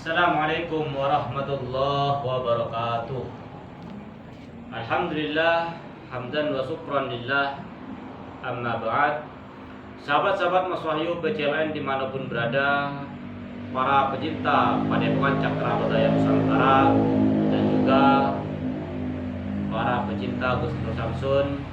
Assalamualaikum warahmatullahi wabarakatuh. Alhamdulillah, hamdan wa syukran lillah. Amma ba'd. Sahabat-sahabat Mas Wahyu PCLN dimanapun berada, para pecinta Padepokan Cakra Lodaya Nusantara, dan juga para pecinta Gus Nur Samsun,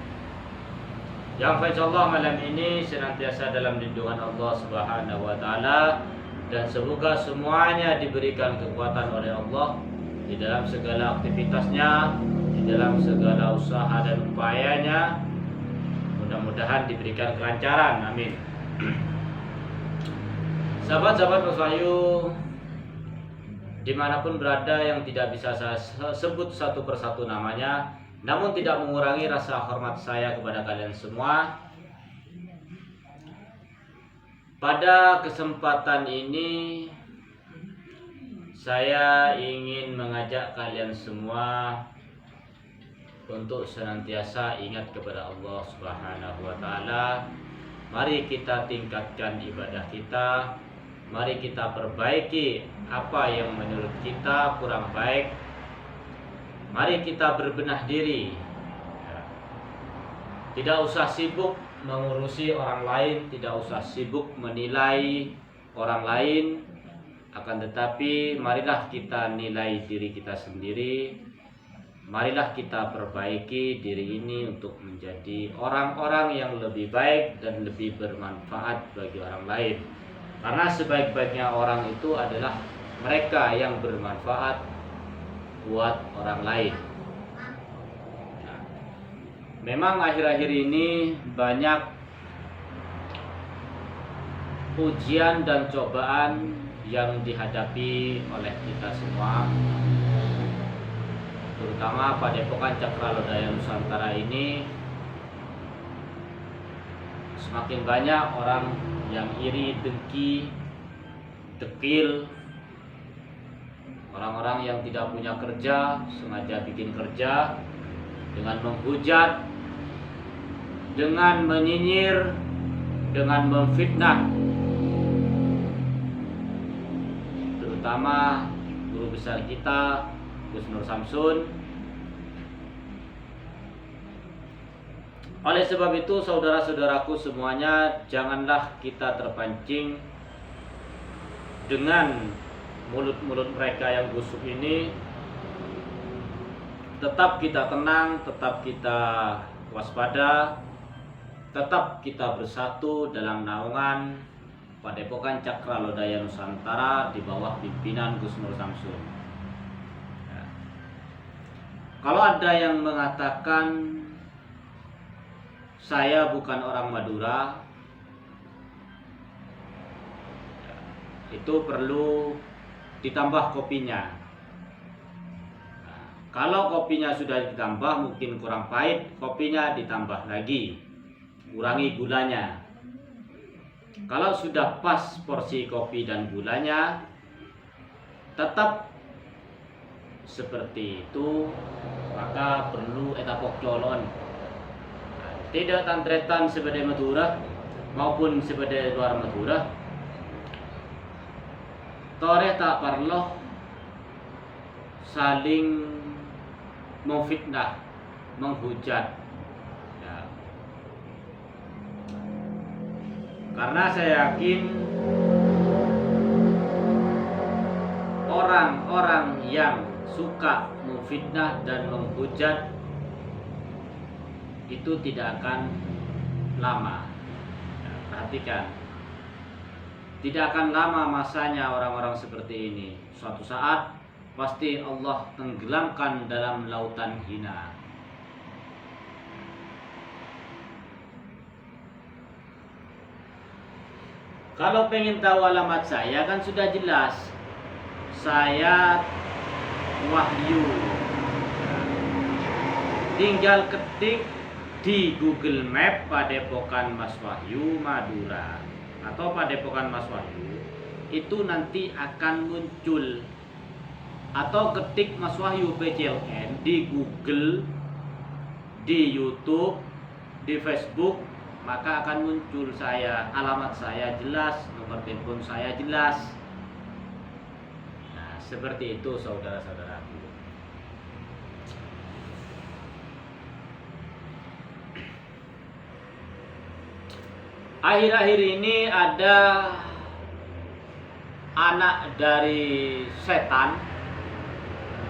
yang insyaallah malam ini senantiasa dalam lindungan Allah Subhanahu wa taala, dan semoga semuanya diberikan kekuatan oleh Allah di dalam segala aktivitasnya, di dalam segala usaha dan upayanya. Mudah-mudahan diberikan kelancaran, amin. Sahabat-sahabat Mas Wahyu dimanapun berada, yang tidak bisa saya sebut satu persatu namanya, namun tidak mengurangi rasa hormat saya kepada kalian semua. Pada kesempatan ini saya ingin mengajak kalian semua untuk senantiasa ingat kepada Allah Subhanahu wa taala. Mari kita tingkatkan ibadah kita. Mari kita perbaiki apa yang menurut kita kurang baik. Mari kita berbenah diri. Tidak usah sibuk mengurusi orang lain, tidak usah sibuk menilai orang lain, akan tetapi marilah kita nilai diri kita sendiri. Marilah kita perbaiki diri ini untuk menjadi orang-orang yang lebih baik dan lebih bermanfaat bagi orang lain. Karena sebaik-baiknya orang itu adalah mereka yang bermanfaat buat orang lain. Memang akhir-akhir ini banyak ujian dan cobaan yang dihadapi oleh kita semua, terutama Padepokan Cakra Lodaya Nusantara ini. Semakin banyak orang yang iri, dengki, dekil, orang-orang yang tidak punya kerja sengaja bikin kerja dengan menghujat, dengan menyinyir, dengan memfitnah, terutama guru besar kita Gus Nur Samsun. Oleh sebab itu, saudara-saudaraku semuanya, janganlah kita terpancing dengan mulut-mulut mereka yang busuk ini. Tetap kita tenang, tetap kita waspada, tetap kita bersatu dalam naungan Padepokan Cakra Lodaya Nusantara di bawah pimpinan Gus Nur Samsun. Ya. Kalau ada yang mengatakan saya bukan orang Madura, ya, itu perlu ditambah kopinya. Kalau kopinya sudah ditambah mungkin kurang pahit, kopinya ditambah lagi, kurangi gulanya. Kalau sudah pas porsi kopi dan gulanya, tetap seperti itu, maka perlu etapok colon. Tidak tantretan sebagai Madura maupun sebagai luar Madura. Tore tak perlu saling memfitnah, menghujat, ya. Karena saya yakin orang-orang yang suka memfitnah dan menghujat itu tidak akan lama. Ya, perhatikan, tidak akan lama masanya orang-orang seperti ini. Suatu saat pasti Allah tenggelamkan dalam lautan hina. Kalau pengen tahu alamat saya kan sudah jelas. Saya Wahyu. Tinggal ketik di Google Map Padepokan Mas Wahyu Madura atau Padepokan Mas Wahyu, itu nanti akan muncul. Atau ketik Mas Wahyu PCLN di Google, di YouTube, di Facebook, maka akan muncul saya. Alamat saya jelas, nomor telepon saya jelas. Nah, Seperti itu saudara-saudaraku. Akhir-akhir ini ada anak dari setan,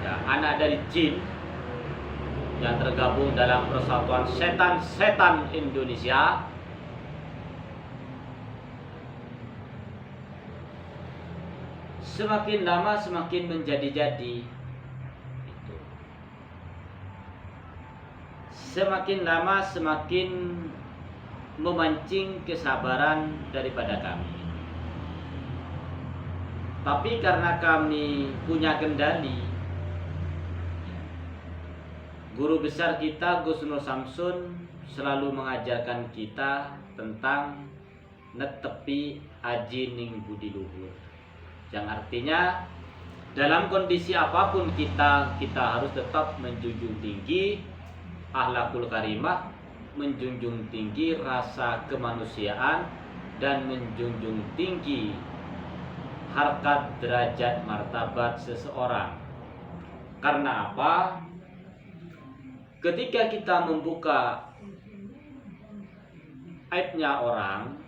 ya, anak dari jin yang tergabung dalam persatuan setan-setan Indonesia. Semakin lama semakin menjadi-jadi. Semakin lama semakin memancing kesabaran daripada kami. Tapi karena kami punya kendali, guru besar kita Gus Nur Samsun selalu mengajarkan kita tentang netepi aji ning budi luhur. Yang artinya dalam kondisi apapun kita harus tetap menjunjung tinggi akhlakul karimah, menjunjung tinggi rasa kemanusiaan, dan menjunjung tinggi harkat derajat martabat seseorang. Karena apa? Ketika kita membuka aibnya orang,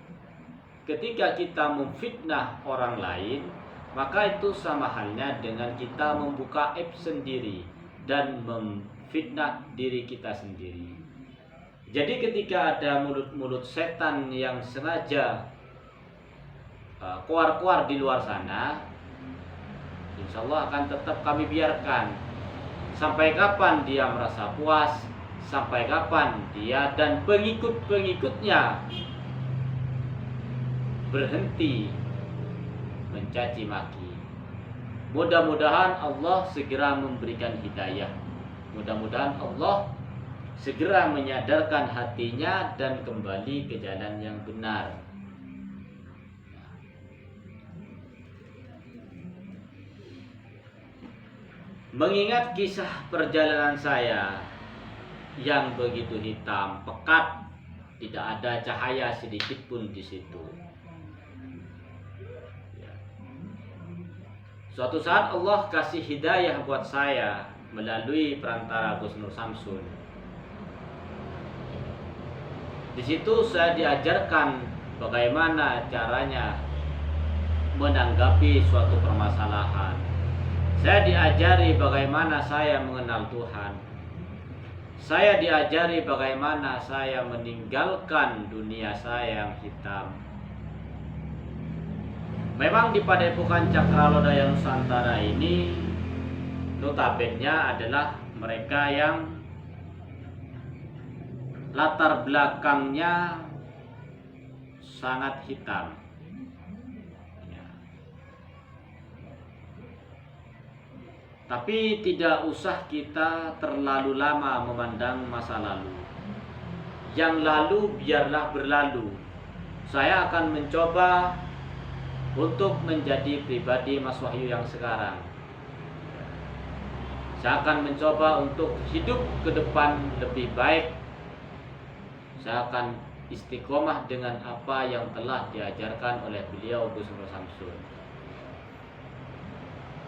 ketika kita memfitnah orang lain, maka itu sama halnya dengan kita membuka aib sendiri dan memfitnah diri kita sendiri. Jadi ketika ada mulut-mulut setan yang sengaja keluar-keluar di luar sana, insya Allah akan tetap kami biarkan. Sampai kapan dia merasa puas, sampai kapan dia dan pengikut-pengikutnya berhenti mencaci maki. Mudah-mudahan Allah segera memberikan hidayah. Mudah-mudahan Allah segera menyadarkan hatinya dan kembali ke jalan yang benar. Mengingat kisah perjalanan saya yang begitu hitam, pekat, tidak ada cahaya sedikit pun di situ. Suatu saat Allah kasih hidayah buat saya melalui perantara Gus Nur Samsun. Di situ saya diajarkan bagaimana caranya menanggapi suatu permasalahan. Saya diajari bagaimana saya mengenal Tuhan. Saya diajari bagaimana saya meninggalkan dunia saya yang hitam. Memang di Padepokan Cakralodaya Nusantara ini notabene adalah mereka yang latar belakangnya sangat hitam. Ya. Tapi tidak usah kita terlalu lama memandang masa lalu. Yang lalu biarlah berlalu. Saya akan mencoba untuk menjadi pribadi Mas Wahyu yang sekarang. Saya akan mencoba untuk hidup ke depan lebih baik. Saya akan istiqomah dengan apa yang telah diajarkan oleh beliau Gus Nur Samsun.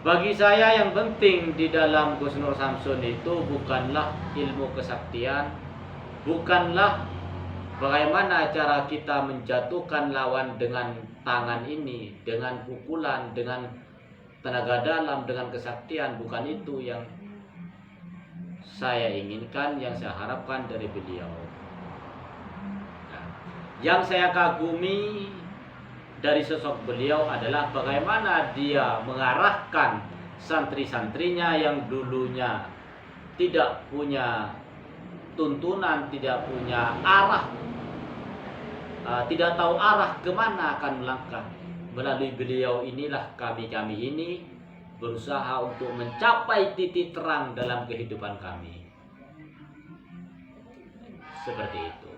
Bagi saya yang penting di dalam Gus Nur Samsun itu bukanlah ilmu kesaktian, bukanlah bagaimana cara kita menjatuhkan lawan dengan tangan ini, dengan pukulan, dengan tenaga dalam, dengan kesaktian. Bukan itu yang saya inginkan, yang saya harapkan dari beliau. Yang saya kagumi dari sosok beliau adalah bagaimana dia mengarahkan santri-santrinya yang dulunya tidak punya tuntunan, tidak punya arah, tidak tahu arah kemana akan melangkah. Melalui beliau inilah kami ini berusaha untuk mencapai titik terang dalam kehidupan kami. Seperti itu.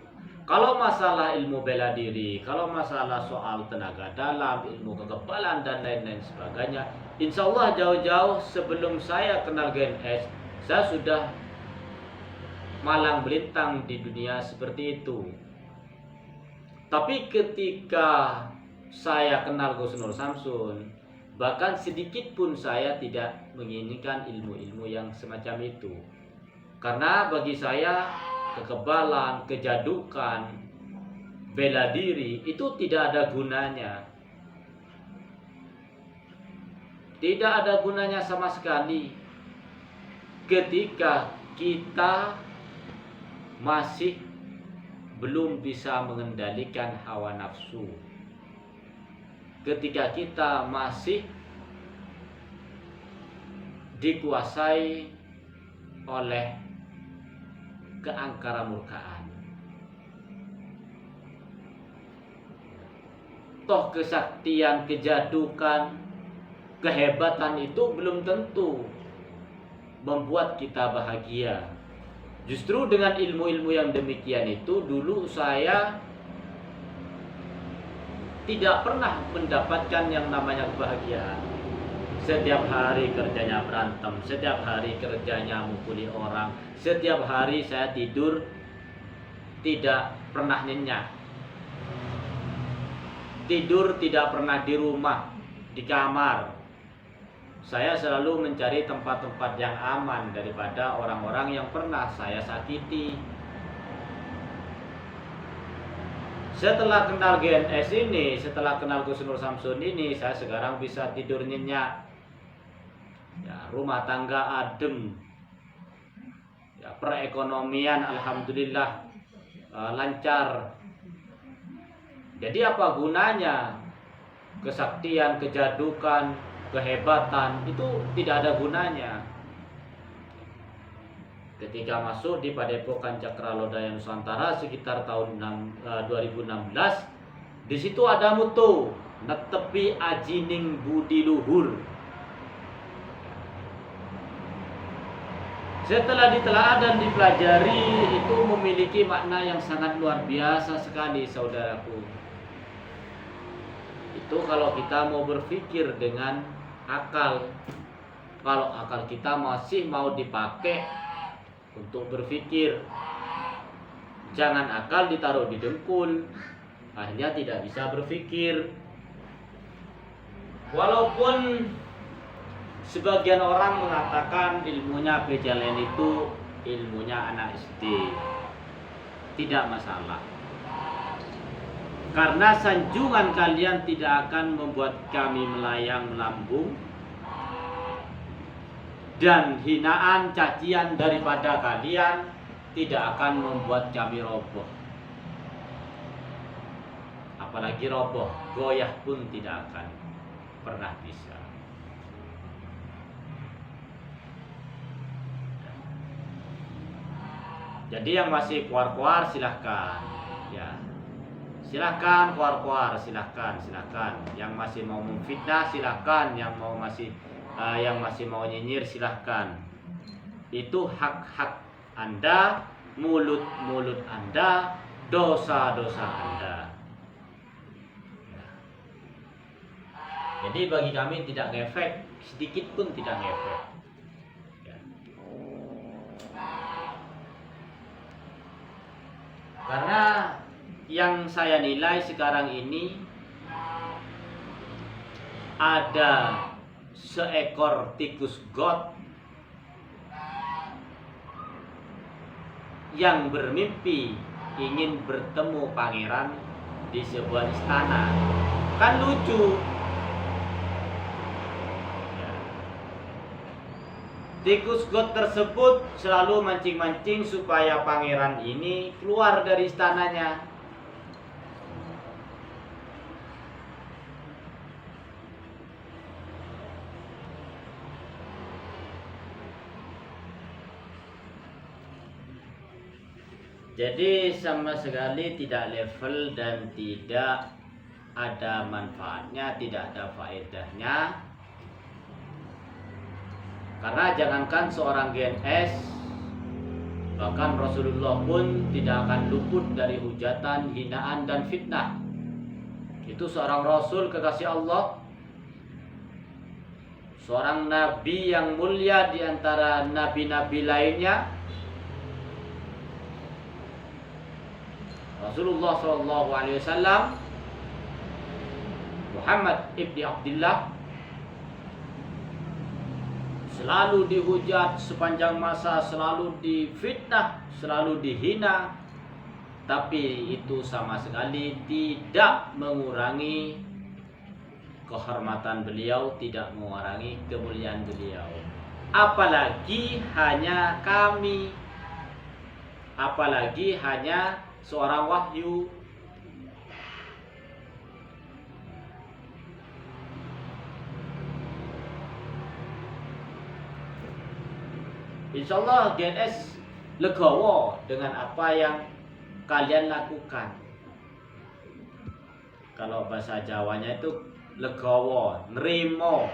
Kalau masalah ilmu bela diri, kalau masalah soal tenaga dalam, ilmu kekebalan dan lain-lain sebagainya, insya Allah jauh-jauh sebelum saya kenal GNS, saya sudah malang melintang di dunia seperti itu. Tapi ketika saya kenal Gus Nur Samsun, Bahkan sedikit pun saya tidak menginginkan ilmu-ilmu yang semacam itu. Karena bagi saya kekebalan, kejadukan, bela diri itu tidak ada gunanya. Tidak ada gunanya sama sekali ketika kita masih belum bisa mengendalikan hawa nafsu. Ketika kita masih dikuasai oleh keangkara murkaan. Toh kesaktian, kejadukan, kehebatan itu belum tentu membuat kita bahagia. Justru dengan ilmu-ilmu yang demikian itu dulu saya tidak pernah mendapatkan yang namanya kebahagiaan. Setiap hari kerjanya berantem, setiap hari kerjanya mukuli orang, setiap hari saya tidur tidak pernah nyenyak. Tidur tidak pernah di rumah, di kamar. Saya selalu mencari tempat-tempat yang aman daripada orang-orang yang pernah saya sakiti. Setelah kenal GNS ini, setelah kenal Gus Nur Samsun ini, saya sekarang bisa tidur nyenyak. Ya, rumah tangga adem. Ya, perekonomian alhamdulillah lancar. Jadi apa gunanya kesaktian, kejadukan, kehebatan itu tidak ada gunanya ketika masuk di Padepokan Cakralodaya Nusantara sekitar tahun 2016. Di situ ada mutu netepi ajining budi luhur. Setelah ditelaah dan dipelajari, itu memiliki makna yang sangat luar biasa sekali, saudaraku. Itu kalau kita mau berpikir dengan akal. Kalau akal kita masih mau dipakai untuk berpikir, jangan akal ditaruh di dengkul, akhirnya tidak bisa berpikir. Walaupun sebagian orang mengatakan ilmunya PJLN itu ilmunya anak SD, tidak masalah. Karena sanjungan kalian tidak akan membuat kami melayang melambung, dan hinaan cacian daripada kalian tidak akan membuat kami roboh. Apalagi roboh, goyah pun tidak akan pernah bisa. Jadi yang masih kuar-kuar silahkan, ya. Silahkan kuar-kuar, silahkan. Yang masih mau memfitnah silahkan, yang masih mau nyinyir silahkan. Itu hak-hak Anda, mulut-mulut Anda, dosa-dosa Anda. Jadi bagi kami tidak ngefek, sedikit pun tidak ngefek. Karena yang saya nilai sekarang ini ada seekor tikus got yang bermimpi ingin bertemu pangeran di sebuah istana. Kan lucu. Tikus got tersebut selalu mancing-mancing supaya pangeran ini keluar dari istananya. Jadi sama sekali tidak level dan tidak ada manfaatnya, tidak ada faedahnya. Karena jangankan seorang GNS, bahkan Rasulullah pun tidak akan luput dari hujatan, hinaan, dan fitnah. Itu seorang Rasul kekasih Allah, seorang Nabi yang mulia di antara Nabi-Nabi lainnya. Rasulullah SAW, Muhammad ibni Abdullah, selalu dihujat sepanjang masa, selalu difitnah, selalu dihina, tapi itu sama sekali tidak mengurangi kehormatan beliau, tidak mengurangi kemuliaan beliau. Apalagi hanya kami, apalagi hanya seorang wahyu. Insyaallah GNS legowo dengan apa yang kalian lakukan. Kalau bahasa Jawanya itu legowo, nerimo.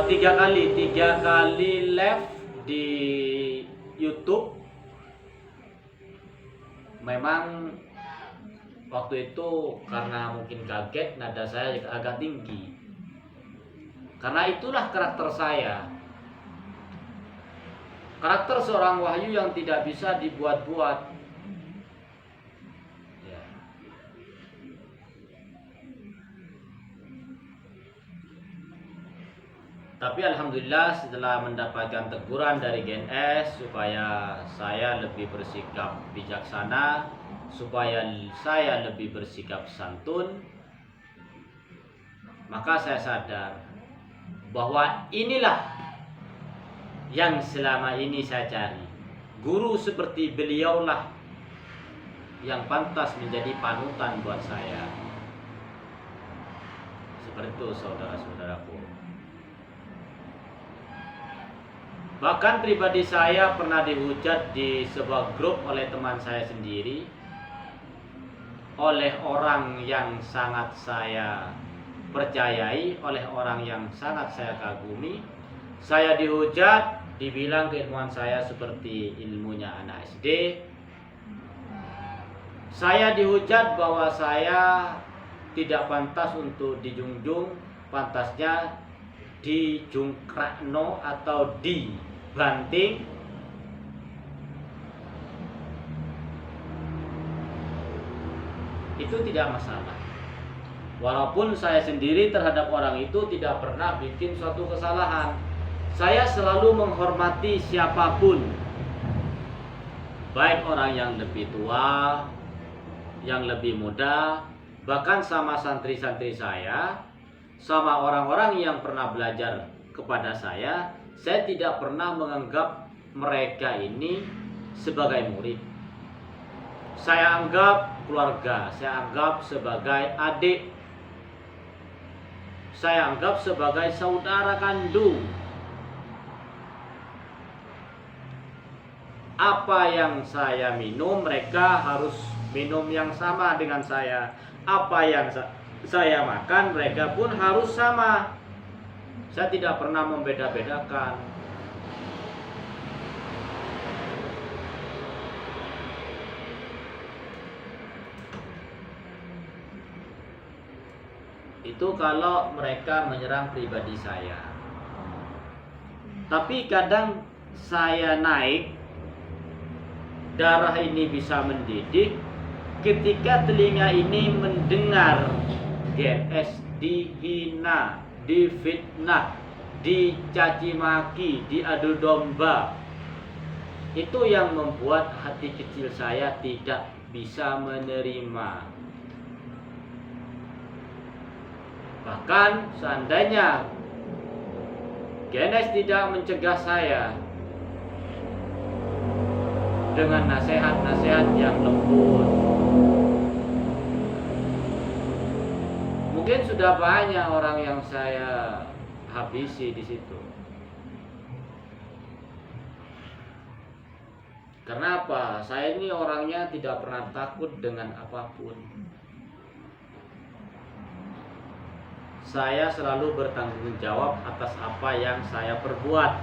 Tiga kali live di YouTube. Memang waktu itu karena mungkin kaget, nada saya agak tinggi. Karena itulah karakter saya. Karakter seorang wahyu yang tidak bisa dibuat-buat. Ya. Tapi alhamdulillah setelah mendapatkan teguran dari GNS supaya saya lebih bersikap bijaksana, supaya saya lebih bersikap santun, maka saya sadar bahwa inilah yang selama ini saya cari. Guru seperti beliaulah yang pantas menjadi panutan buat saya. Seperti itu saudara-saudaraku. Bahkan pribadi saya pernah dihujat di sebuah grup oleh teman saya sendiri, oleh orang yang sangat saya percayai, oleh orang yang sangat saya kagumi. Saya dihujat, dibilang keilmuan saya seperti ilmunya anak SD. Saya dihujat bahwa saya tidak pantas untuk dijunjung, pantasnya dijungkrakno atau dibanting. Itu tidak masalah. Walaupun saya sendiri terhadap orang itu tidak pernah bikin suatu kesalahan. Saya selalu menghormati siapapun, baik orang yang lebih tua, yang lebih muda, bahkan sama santri-santri saya, sama orang-orang yang pernah belajar kepada saya tidak pernah menganggap mereka ini sebagai murid. Saya anggap keluarga, saya anggap sebagai adik, saya anggap sebagai saudara kandung. Apa yang saya minum, mereka harus minum yang sama dengan saya. Apa yang saya makan, mereka pun harus sama. Saya tidak pernah membeda-bedakan. Itu kalau mereka menyerang pribadi saya. Tapi kadang saya naik, darah ini bisa mendidih ketika telinga ini mendengar GNS dihina, difitnah, dicaci maki, diadu domba. Itu yang membuat hati kecil saya tidak bisa menerima. Bahkan seandainya GNS tidak mencegah saya dengan nasihat-nasihat yang lembut, mungkin sudah banyak orang yang saya habisi di situ. Karena apa? Saya ini orangnya tidak pernah takut dengan apapun. Saya selalu bertanggung jawab atas apa yang saya perbuat.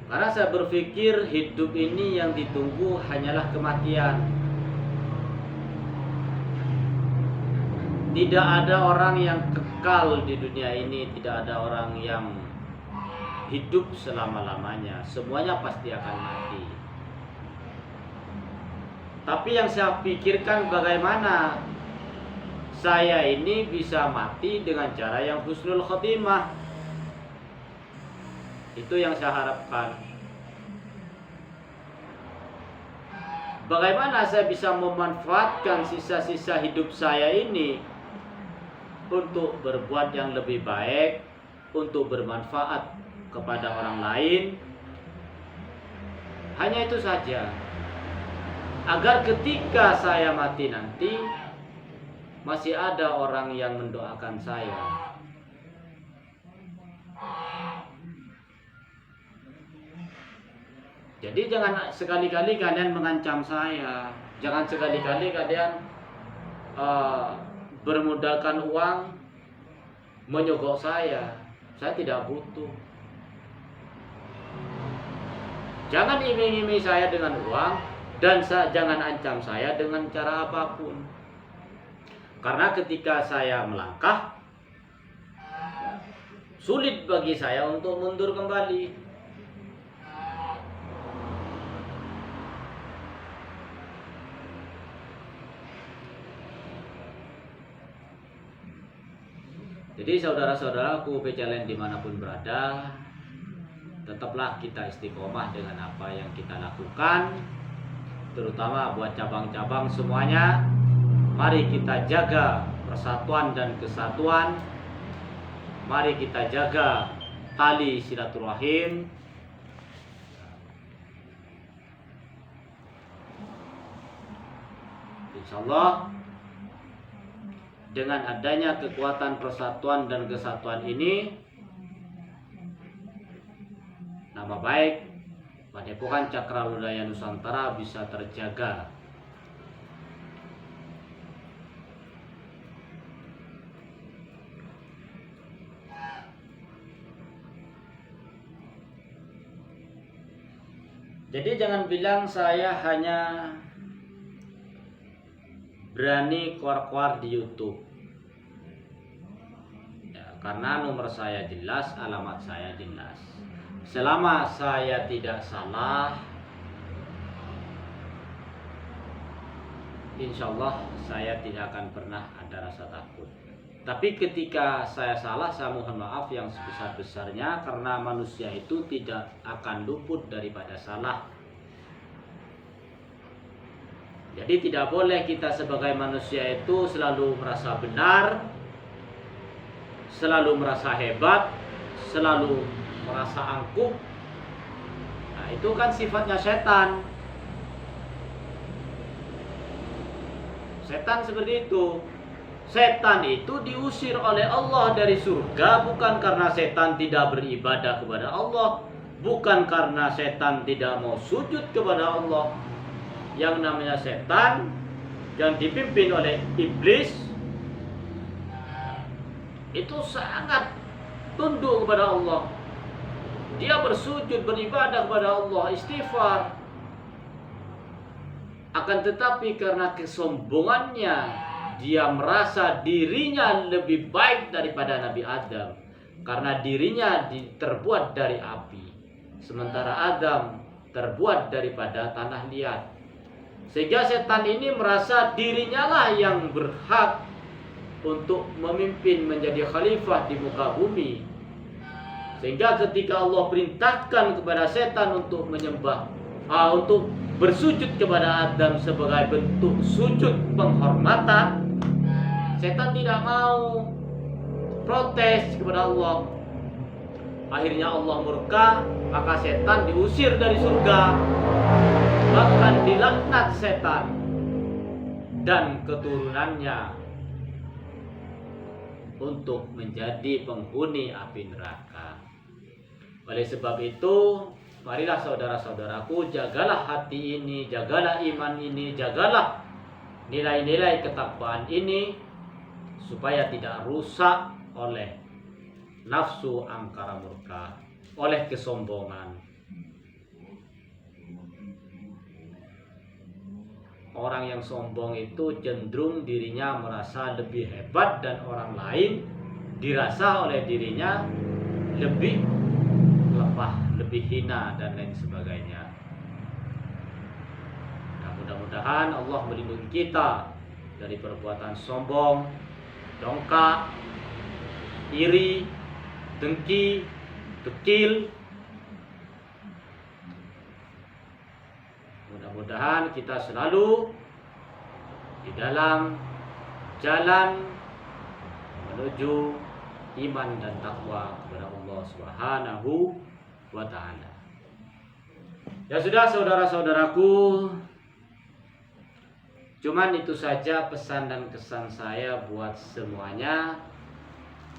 Karena saya berpikir hidup ini yang ditunggu hanyalah kematian. Tidak ada orang yang kekal di dunia ini, tidak ada orang yang hidup selama-lamanya. Semuanya pasti akan mati. Tapi yang saya pikirkan bagaimana saya ini bisa mati dengan cara yang husnul khotimah. Itu yang saya harapkan. Bagaimana saya bisa memanfaatkan sisa-sisa hidup saya ini untuk berbuat yang lebih baik, untuk bermanfaat kepada orang lain. Hanya itu saja. Agar ketika saya mati nanti masih ada orang yang mendoakan saya. Jadi jangan sekali-kali kalian mengancam saya. Jangan sekali-kali kalian bermodalkan uang menyogok saya. Saya tidak butuh. Jangan iming-iming saya dengan uang dan jangan ancam saya dengan cara apapun. Karena ketika saya melangkah, sulit bagi saya untuk mundur kembali. Jadi saudara-saudaraku PCLN dimanapun berada, tetaplah kita istiqomah dengan apa yang kita lakukan, terutama buat cabang-cabang semuanya. Mari kita jaga persatuan dan kesatuan. Mari kita jaga tali silaturahim. Insyaallah dengan adanya kekuatan persatuan dan kesatuan ini, nama baik Padepokan Cakralodaya Nusantara bisa terjaga. Jadi jangan bilang saya hanya berani keluar-keluar di YouTube. Ya, karena nomor saya jelas, alamat saya jelas. Selama saya tidak salah, insya Allah saya tidak akan pernah ada rasa takut. Tapi ketika saya salah, saya mohon maaf yang sebesar-besarnya, karena manusia itu tidak akan luput daripada salah. Jadi tidak boleh kita sebagai manusia itu selalu merasa benar, selalu merasa hebat, selalu merasa angkuh. Nah, itu kan sifatnya setan. Setan seperti itu. Setan itu diusir oleh Allah dari surga bukan karena setan tidak beribadah kepada Allah, bukan karena setan tidak mau sujud kepada Allah. Yang namanya setan yang dipimpin oleh iblis itu sangat tunduk kepada Allah. Dia bersujud, beribadah kepada Allah, istighfar. Akan tetapi karena kesombongannya, dia merasa dirinya lebih baik daripada Nabi Adam, karena dirinya terbuat dari api, sementara Adam terbuat daripada tanah liat. Sehingga setan ini merasa dirinya lah yang berhak untuk memimpin menjadi khalifah di muka bumi. Sehingga ketika Allah perintahkan kepada setan untuk untuk bersujud kepada Adam sebagai bentuk sujud penghormatan, setan tidak mau, protes kepada Allah. Akhirnya Allah murka, maka setan diusir dari surga, bahkan dilaknat setan dan keturunannya untuk menjadi penghuni api neraka. Oleh sebab itu, marilah saudara-saudaraku, jagalah hati ini, jagalah iman ini, jagalah nilai-nilai ketakwaan ini, supaya tidak rusak oleh nafsu angkara murka, oleh kesombongan. orang yang sombong itu cenderung dirinya merasa lebih hebat dan orang lain dirasa oleh dirinya lebih lemah, lebih hina dan lain sebagainya. Nah, mudah-mudahan Allah melindungi kita dari perbuatan sombong, dongkak, iri, dengki, dekil. Mudah-mudahan kita selalu di dalam jalan menuju iman dan takwa kepada Allah Subhanahu wa ta'ala. Ya sudah saudara-saudaraku, cuman itu saja pesan dan kesan saya buat semuanya,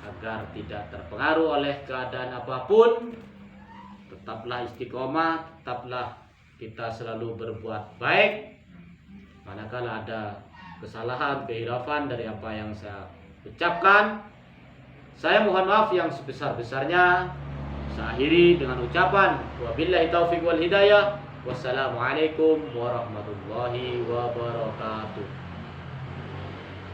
agar tidak terpengaruh oleh keadaan apapun. Tetaplah istiqomah, tetaplah kita selalu berbuat baik. Manakala ada kesalahan, kehilafan dari apa yang saya ucapkan, saya mohon maaf yang sebesar-besarnya. Saya akhiri dengan ucapan wabillahi taufiq wal hidayah. Wassalamualaikum warahmatullahi wabarakatuh.